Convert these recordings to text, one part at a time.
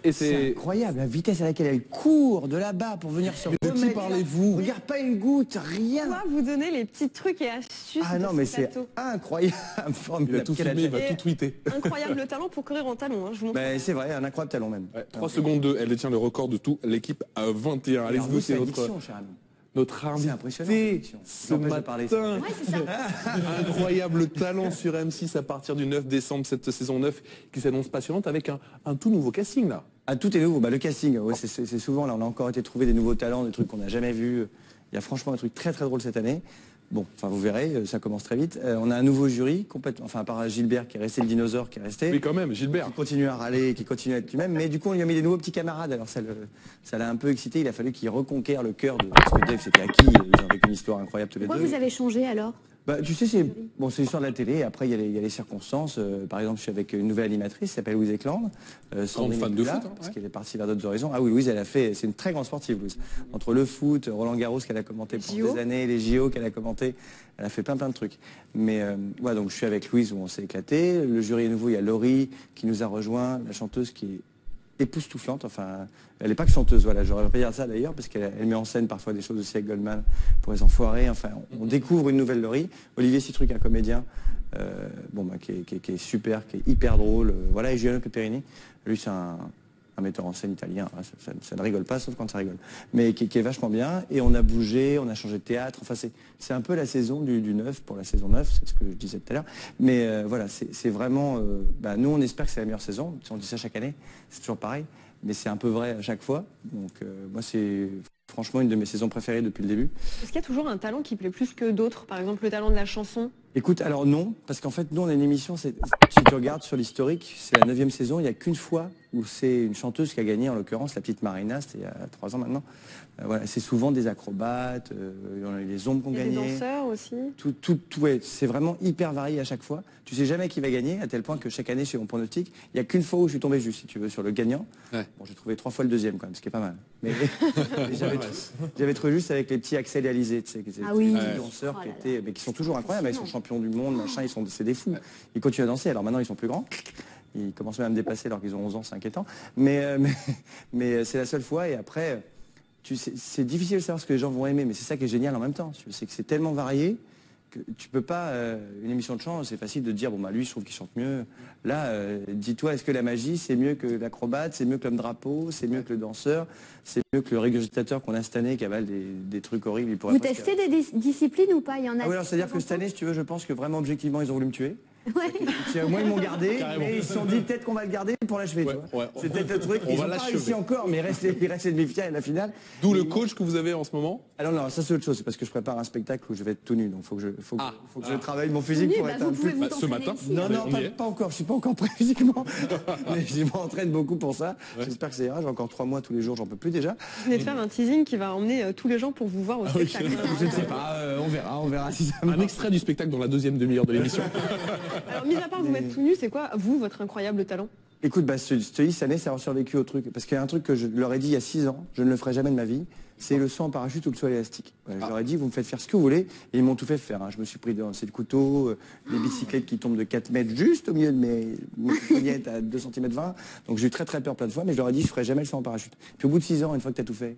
Et c'est incroyable, la vitesse à laquelle elle court de là-bas pour venir se remettre. De qui parlez-vous? Regarde, pas une goutte, rien. On va vous donner les petits trucs et astuces. Ah non, mais c'est incroyable. Il a tout filmé, il va tout tweeter. Incroyable talent pour courir en talon, hein, je vous montre. Ben, c'est vrai, un incroyable talent même. 3 secondes 2, elle détient le record de tout. L'équipe à 21. Allez-vous, c'est notre invité ce matin. Ouais, c'est ça. Incroyable talent sur M6 à partir du 9 décembre, cette saison 9 qui s'annonce passionnante avec un tout nouveau casting là. Ah, tout est nouveau. Bah, le casting, ouais, c'est souvent, là, on a encore été trouver des nouveaux talents, des trucs qu'on n'a jamais vus. Il y a franchement un truc très très drôle cette année. Bon, enfin vous verrez, ça commence très vite. On a un nouveau jury, complètement, enfin à part Gilbert qui est resté, le dinosaure qui est resté. Oui, quand même, Gilbert. Qui continue à râler, qui continue à être lui-même. Mais du coup, on lui a mis des nouveaux petits camarades. Alors ça l'a un peu excité. Il a fallu qu'il reconquiert le cœur de. Parce que Dave, c'était acquis. Ils ont vécu une histoire incroyable tous les deux. Pourquoi vous avez changé alors? Bah, tu sais, c'est l'histoire de la télé. Après, il y a les circonstances. Par exemple, je suis avec une nouvelle animatrice qui s'appelle Louise Eckland. Grande fan de foot, hein, parce qu'elle est partie vers d'autres horizons. Ah oui, Louise, c'est une très grande sportive, Louise. Entre le foot, Roland Garros qu'elle a commenté pendant des années, les JO qu'elle a commenté, elle a fait plein de trucs. Mais ouais, donc je suis avec Louise où on s'est éclaté. Le jury est nouveau. Il y a Laurie qui nous a rejoint, la chanteuse qui est époustouflante, enfin, elle n'est pas que chanteuse, voilà, j'aurais pas dire ça d'ailleurs, parce qu'elle met en scène parfois des choses aussi avec Goldman pour les enfoirés, enfin, on découvre une nouvelle Laurie. Olivier Citruc, un comédien, qui est super, qui est hyper drôle, voilà, et Giuliano Peperini, lui c'est un metteur en scène italien, hein, ça ne rigole pas, sauf quand ça rigole, mais qui est vachement bien, et on a bougé, on a changé de théâtre, enfin c'est un peu la saison du 9 pour la saison 9, c'est ce que je disais tout à l'heure, mais voilà, c'est vraiment, nous on espère que c'est la meilleure saison, on dit ça chaque année, c'est toujours pareil, mais c'est un peu vrai à chaque fois, donc moi c'est franchement une de mes saisons préférées depuis le début. Est-ce qu'il y a toujours un talent qui plaît plus que d'autres, par exemple le talent de la chanson? Écoute, alors non, parce qu'en fait, nous, on a une émission, si tu regardes sur l'historique, c'est la 9e saison, il n'y a qu'une fois où c'est une chanteuse qui a gagné, en l'occurrence, la petite Marina, c'était il y a 3 ans maintenant. Voilà, c'est souvent des acrobates, on a eu les ombres qui ont gagné. Des danseurs aussi. Tout, ouais, c'est vraiment hyper varié à chaque fois. Tu sais jamais qui va gagner, à tel point que chaque année, chez mon pronostic, il n'y a qu'une fois où je suis tombé juste, si tu veux, sur le gagnant. Ouais. Bon, j'ai trouvé 3 fois le deuxième, quand même, ce qui est pas mal. Mais j'avais trouvé juste avec les petits Axel et Alizé, tu sais, qui étaient des danseurs mais qui sont toujours incroyables, ils sont champions du monde, machin, c'est des fous. Ils continuent à danser, alors maintenant ils sont plus grands. Ils commencent même à me dépasser alors qu'ils ont 11 ans, c'est inquiétant. Mais c'est la seule fois, et après, c'est difficile de savoir ce que les gens vont aimer, mais c'est ça qui est génial en même temps. C'est que c'est tellement varié que tu peux pas, une émission de chant, c'est facile de dire, bon bah lui je trouve qu'il chante mieux. Là, dis-toi, est-ce que la magie c'est mieux que l'acrobate, c'est mieux que l'homme drapeau, c'est mieux que le danseur, c'est mieux que le régurgitateur qu'on a cette année qui avale des trucs horribles. Vous testez des disciplines ou pas? Il y en a. Ah oui, alors c'est-à-dire que cette année, si tu veux, je pense que vraiment objectivement ils ont voulu me tuer. Ouais. Moi ils m'ont gardé, mais ils se sont dit peut-être qu'on va le garder pour l'achever. Ouais, c'est peut-être le truc. Ils n'ont pas réussi encore, mais il reste les demi-finales et la finale. D'où le coach que vous avez en ce moment? Alors non, ça c'est autre chose, c'est parce que je prépare un spectacle où je vais être tout nu, donc faut que je travaille mon physique pour être un peu. Ce matin. Non, pas encore, je suis pas encore prêt physiquement, mais je m'entraîne beaucoup pour ça. J'espère que ça ira. J'ai encore 3 mois tous les jours, j'en peux plus déjà. Vous venez de faire un teasing qui va emmener tous les gens pour vous voir au spectacle. Je ne sais pas, on verra si ça marche. Un extrait du spectacle dans la 2e demi-heure de l'émission. Alors, mis à part vous mettre tout nu, c'est quoi, vous, votre incroyable talent? Écoute, je te dis, cette année, ça a survécu au truc. Parce qu'il y a un truc que je leur ai dit il y a 6 ans, je ne le ferai jamais de ma vie, c'est le saut en parachute ou le saut à l'élastique. Je leur ai dit, vous me faites faire ce que vous voulez, et ils m'ont tout fait faire. Hein. Je me suis pris c'est le couteau, des bicyclettes qui tombent de 4 mètres juste au milieu de mes poignettes à 2 cm 20. Donc j'ai eu très très peur plein de fois, mais je leur ai dit, je ferai jamais le saut en parachute. Puis au bout de 6 ans, une fois que tu as tout fait,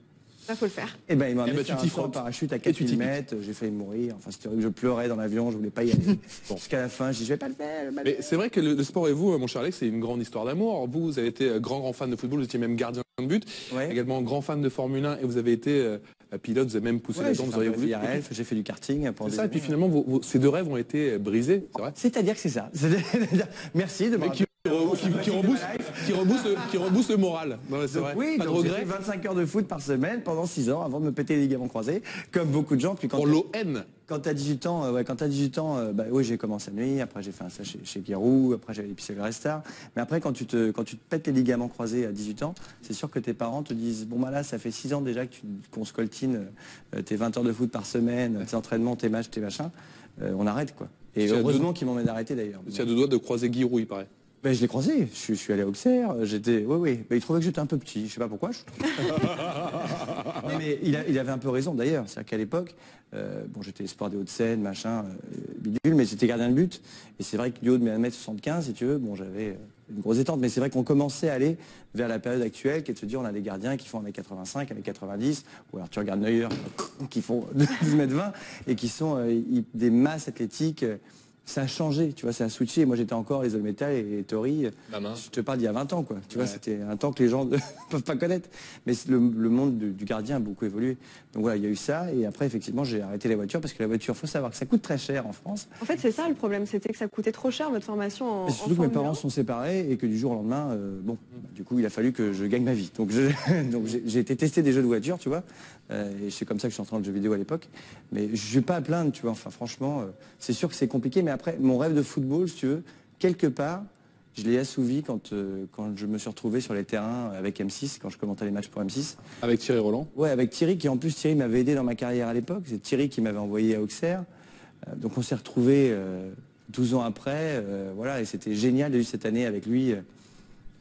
Là, faut le faire. Eh ben, il m'a amené faire un saut en parachute à 4 mètres, j'ai failli mourir, enfin c'était horrible, je pleurais dans l'avion, je voulais pas y aller. Jusqu'à la fin, je dis je vais pas le faire. Mais c'est vrai que le sport et vous, mon cher Alex, c'est une grande histoire d'amour. Vous avez été grand fan de football, vous étiez même gardien de but, également grand fan de Formule 1 et vous avez été pilote, vous avez même poussé la dent, vous auriez voulu. J'ai fait du karting. C'est ça, et puis finalement, ces 2 rêves ont été brisés, c'est vrai? C'est-à-dire que c'est ça. Merci de me qui rebooste le moral. C'est vrai. Oui, pas de regret. J'ai fait 25 heures de foot par semaine pendant 6 ans avant de me péter les ligaments croisés, comme beaucoup de gens. Puis pour l'ON. Quand tu as 18 ans, oui, j'ai commencé à nuit, après j'ai fait un stage chez Giroud, après j'avais épicé le Restar. Mais après, quand tu te pètes les ligaments croisés à 18 ans, c'est sûr que tes parents te disent, bon bah là, ça fait 6 ans déjà qu'on scoltine tes 20 heures de foot par semaine, tes entraînements, tes matchs, tes machins, on arrête quoi. Et heureusement qu'ils m'ont arrêté d'ailleurs. Tu as 2 doigts de croiser Giroud, il paraît. Ben, je l'ai croisé, je suis allé à Auxerre, oui, ben, il trouvait que j'étais un peu petit, je sais pas pourquoi. Mais il avait un peu raison d'ailleurs, c'est-à-dire qu'à l'époque, j'étais espoir des Hauts-de-Seine, machin, bidule, mais j'étais gardien de but, et c'est vrai que du haut de mes 1m75, si tu veux, j'avais une grosse détente, mais c'est vrai qu'on commençait à aller vers la période actuelle, qui est de se dire on a des gardiens qui font 1m85, 1m90, ou alors tu regardes Neuer qui font 12m20 et qui sont des masses athlétiques. Ça a changé, tu vois, ça a switché. Moi, j'étais encore les Olmetal et Tori. Je te parle d'il y a 20 ans, quoi. Tu vois, c'était un temps que les gens ne peuvent pas connaître. Mais le monde du gardien a beaucoup évolué. Donc voilà, il y a eu ça. Et après, effectivement, j'ai arrêté la voiture parce que la voiture, faut savoir que ça coûte très cher en France. En fait, c'est ça le problème, c'était que ça coûtait trop cher votre formation en surtout que mes parents sont séparés et que du jour au lendemain, du coup, il a fallu que je gagne ma vie. Donc j'ai été tester des jeux de voiture, tu vois. Et c'est comme ça que je suis entré dans le jeu vidéo à l'époque. Mais je vais pas à plaindre, tu vois. Enfin, franchement, c'est sûr que c'est compliqué. Mais après, mon rêve de football, si tu veux, quelque part, je l'ai assouvi quand je me suis retrouvé sur les terrains avec M6, quand je commentais les matchs pour M6. Avec Thierry Roland? Ouais, avec Thierry, qui en plus, Thierry m'avait aidé dans ma carrière à l'époque. C'est Thierry qui m'avait envoyé à Auxerre. Donc on s'est retrouvés 12 ans après. Voilà, et c'était génial de vivre cette année avec lui.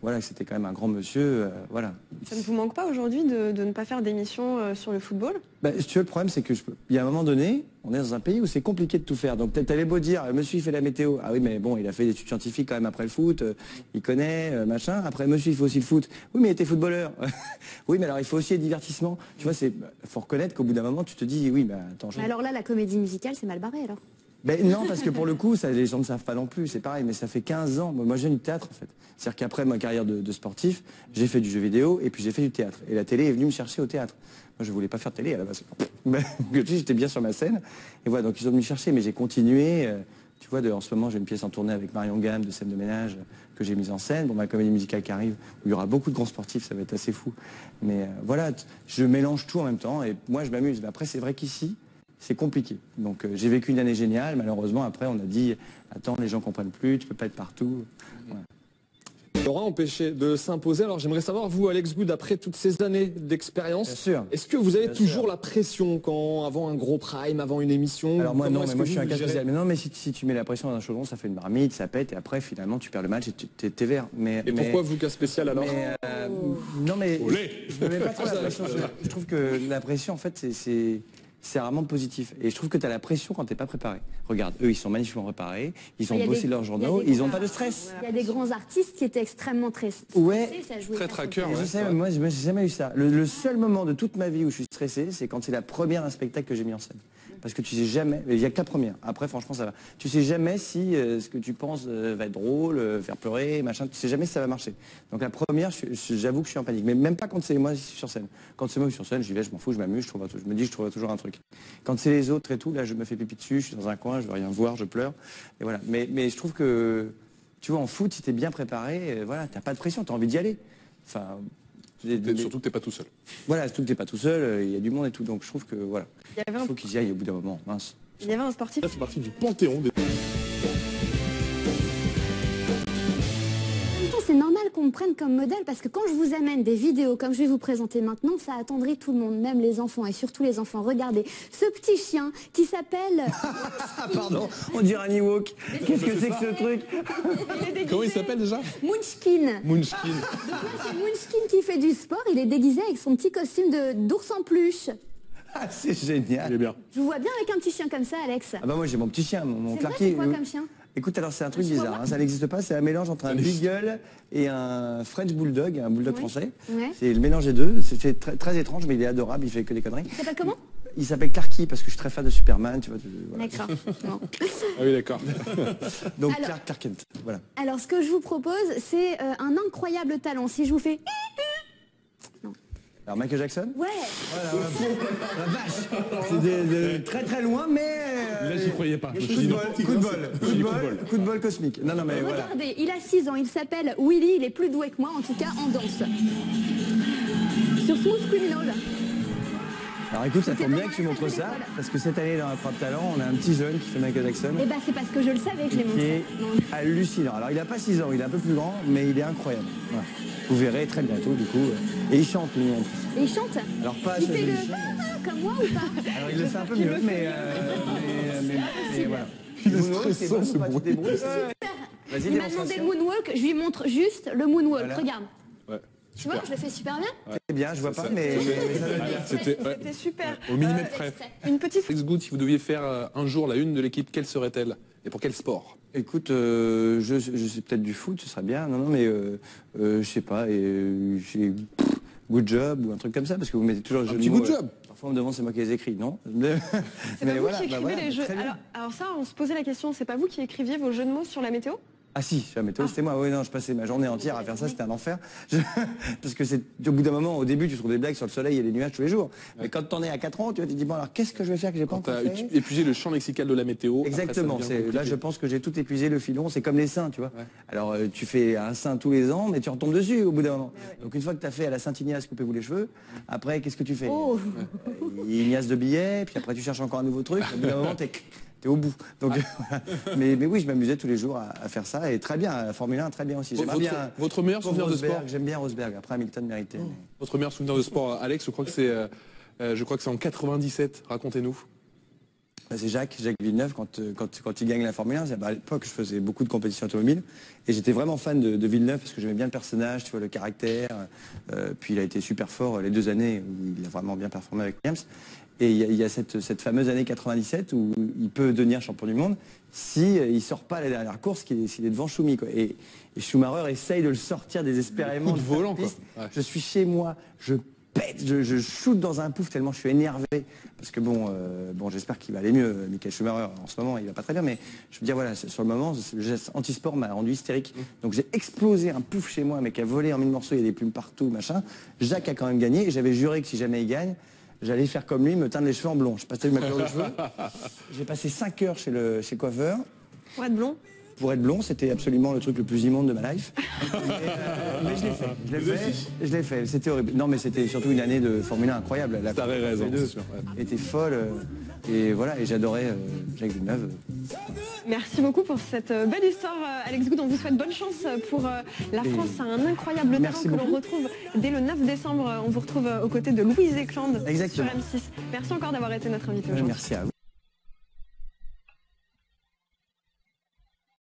Voilà, c'était quand même un grand monsieur, voilà. Ça ne vous manque pas aujourd'hui de ne pas faire d'émission sur le football? Si tu veux, le problème, c'est que il y a un moment donné, on est dans un pays où c'est compliqué de tout faire. Donc peut-être t'allais beau dire, monsieur il fait la météo. Ah oui, mais bon, il a fait des études scientifiques quand même après le foot, il connaît, machin. Après, monsieur il fait aussi le foot. Oui, mais il était footballeur. Oui, mais alors il faut aussi être divertissement. Tu vois, faut reconnaître qu'au bout d'un moment, tu te dis, oui, attends. Alors là, la comédie musicale, c'est mal barré alors? Non, parce que pour le coup, ça, les gens ne savent pas non plus, c'est pareil, mais ça fait 15 ans. Moi, j'ai du théâtre, en fait. C'est-à-dire qu'après ma carrière de sportif, j'ai fait du jeu vidéo et puis j'ai fait du théâtre. Et la télé est venue me chercher au théâtre. Moi, je voulais pas faire de télé à la base. J'étais bien sur ma scène. Et voilà, donc ils sont venus me chercher, mais j'ai continué. Tu vois, en ce moment, j'ai une pièce en tournée avec Marion Gamme de scène de ménage que j'ai mise en scène. Bon, ma comédie musicale qui arrive, où il y aura beaucoup de grands sportifs, ça va être assez fou. Mais voilà, je mélange tout en même temps et moi, je m'amuse. Mais après, c'est vrai qu'ici, c'est compliqué. Donc j'ai vécu une année géniale. Malheureusement, après, on a dit, attends, les gens comprennent plus, tu peux pas être partout. Voilà. Laura empêché de s'imposer. Alors j'aimerais savoir, vous, Alex Good, après toutes ces années d'expérience, est-ce que vous avez toujours la pression avant un gros prime, avant une émission? Alors moi non, mais moi je suis un cas spécial. Mais non, mais si tu mets la pression dans un chaudron, ça fait une marmite, ça pète, et après finalement tu perds le match et t'es vert. Pourquoi vous, cas spécial alors? Non mais je ne mets pas trop la pression. Je trouve que la pression, en fait, c'est rarement positif. Et je trouve que tu as la pression quand tu n'es pas préparé. Regarde, eux, ils sont magnifiquement préparés, ils ont bossé leurs journaux, ils n'ont pas de stress. Il y a des grands artistes qui étaient extrêmement très stressés. Ouais, très traqueur. Je sais, moi, j'ai jamais eu ça. Le seul moment de toute ma vie où je suis stressé, c'est quand c'est la première d'un spectacle que j'ai mis en scène. Parce que tu sais jamais, il n'y a que la première. Après, franchement, ça va. Tu sais jamais si ce que tu penses va être drôle, faire pleurer, machin. Tu sais jamais si ça va marcher. Donc la première, j'avoue que je suis en panique. Mais même pas quand c'est moi sur scène. Quand c'est moi sur scène, j'y vais, je m'en fous, je m'amuse, je me dis que je trouverai toujours un truc. Quand c'est les autres et tout, là, je me fais pipi dessus, je suis dans un coin, je veux rien voir, je pleure. Et voilà. Mais je trouve que, tu vois, en foot, si t'es bien préparé, voilà, t'as pas de pression, t'as envie d'y aller. Enfin. Surtout que t'es pas tout seul. Voilà, surtout que t'es pas tout seul, il y a du monde et tout, donc je trouve que voilà. Il faut qu'ils y aillent au bout d'un moment, mince. Il y avait un sportif. Ça fait partie du panthéon des... C'est normal qu'on me prenne comme modèle parce que quand je vous amène des vidéos comme je vais vous présenter maintenant, ça attendrit tout le monde, même les enfants et surtout les enfants. Regardez, ce petit chien qui s'appelle... Pardon, on dirait un Ewok. Qu'est-ce que c'est que ce truc? Comment il s'appelle déjà? Munchkin. Munchkin. Donc là, c'est Munchkin qui fait du sport, il est déguisé avec son petit costume d'ours en peluche. Ah, c'est génial. Il est bien. Je vous vois bien avec un petit chien comme ça, Alex. Ah bah moi j'ai mon petit chien, mon Clarky. C'est quoi comme chien? Écoute, alors c'est un truc bizarre, hein, ça n'existe pas, c'est un mélange entre un beagle et un French bulldog, un bulldog français. Ouais. C'est le mélange des deux, c'est très, très étrange, mais il est adorable, il fait que des conneries. Il s'appelle comment? Il s'appelle Clarky parce que je suis très fan de Superman, tu vois. Voilà. D'accord. Bon. Ah oui, d'accord. Donc Clark Kent, voilà. Alors ce que je vous propose, c'est un incroyable talent. Si je vous fais... Non. Alors Michael Jackson? Ouais. Voilà, la vache. C'est de très très loin, mais... Là, j'y croyais pas. Coup de bol cosmique. Non, mais regardez, voilà. il a 6 ans, il s'appelle Willy, il est plus doué que moi, en tout cas en danse. Sur Smooth Criminal. Alors écoute, ça tombe bien que tu montres ça, parce que cette année dans Attrape Talent, on a un petit jeune qui fait Michael Jackson. Et bah c'est parce que je le savais que je l'ai montré. Qui est hallucinant. Alors il n'a pas 6 ans, il est un peu plus grand, mais il est incroyable. Voilà. Vous verrez très bientôt du coup. Et il chante lui en plus. Et il chante? Alors pas il fait le comme moi ou pas? Alors il le fait un peu mieux, mais voilà. Il est stressant ce bruit. Vas-y, il m'a demandé le moonwalk, je lui montre juste le moonwalk, voilà. Regarde. Ouais. Tu vois, je le fais super bien. Très bien, je vois pas, mais c'était super. Au millimètre près. Une petite... Alex Good, si vous deviez faire un jour la une de l'équipe, quelle serait-elle? Et pour quel sport? Écoute, je sais peut-être du foot, ce serait bien. Non, mais je sais pas. J'ai good job ou un truc comme ça, parce que vous mettez toujours le jeu de mots. Un petit good job. Parfois on me demande c'est moi qui les écris, non? C'est pas vous qui écrivez les jeux. Alors ça, on se posait la question, c'est pas vous qui écriviez vos jeux de mots sur la météo? Ah si, la météo, c'était moi. Oui, non, je passais ma journée entière à faire ça, c'était un enfer. Parce que au bout d'un moment, au début, tu trouves des blagues sur le soleil et les nuages tous les jours. Mais quand t'en es à 4 ans, tu te dis, bon, alors qu'est-ce que je vais faire que j'ai pas encore fait? Tu as épuisé le champ lexical de la météo. Exactement. Là, je pense que j'ai tout épuisé, le filon. C'est comme les seins, tu vois. Ouais. Alors, tu fais un sein tous les ans, mais tu retombes dessus au bout d'un moment. Ouais. Donc, une fois que tu as fait à la Saint-Ignace, coupez-vous les cheveux, après, qu'est-ce que tu fais? Ignace de billets, puis après, tu cherches encore un nouveau truc. Au bout d'un moment, t'es au bout. Donc, mais oui, je m'amusais tous les jours à faire ça, et très bien, la Formule 1, très bien aussi. Votre meilleur souvenir de sport? J'aime bien Rosberg, après Hamilton méritait. Mais... Votre meilleur souvenir de sport, Alex, je crois que c'est en 97, racontez-nous. C'est Jacques Villeneuve, quand il gagne la Formule 1, à l'époque je faisais beaucoup de compétitions automobiles, et j'étais vraiment fan de Villeneuve, parce que j'aimais bien le personnage, tu vois, le caractère, puis il a été super fort les 2 années où il a vraiment bien performé avec Williams. Et il y a cette fameuse année 97 où il peut devenir champion du monde si il sort pas la dernière course, s'il est devant Schumi, quoi. Et Schumacher essaye de le sortir désespérément de volant, quoi. Ouais. Je suis chez moi, je pète, je shoot dans un pouf tellement je suis énervé, parce que bon, j'espère qu'il va aller mieux, Michael Schumacher. En ce moment il va pas très bien, mais je veux dire, voilà, sur le moment le geste anti-sport m'a rendu hystérique. Donc j'ai explosé un pouf chez moi, mais qui a volé en 1000 morceaux, il y a des plumes partout, machin. Jacques a quand même gagné, et j'avais juré que si jamais il gagne, j'allais faire comme lui, me teindre les cheveux en blond. Je passais ma couleur de cheveux. J'ai passé 5 heures chez le coiffeur. Pour être blond? Pour être blond, c'était absolument le truc le plus immonde de ma life. Mais je l'ai fait. C'était horrible. Non, mais c'était surtout une année de Formule 1 incroyable. La T'avais raison, c'est sûr. Était folle. Et voilà, et j'adorais Jacques Villeneuve. Merci beaucoup pour cette belle histoire, Alex Good. On vous souhaite bonne chance pour la France. C'est un incroyable talent que l'on retrouve dès le 9 décembre. On vous retrouve aux côtés de Louise Ekland sur M6. Merci encore d'avoir été notre invité aujourd'hui. Merci à vous.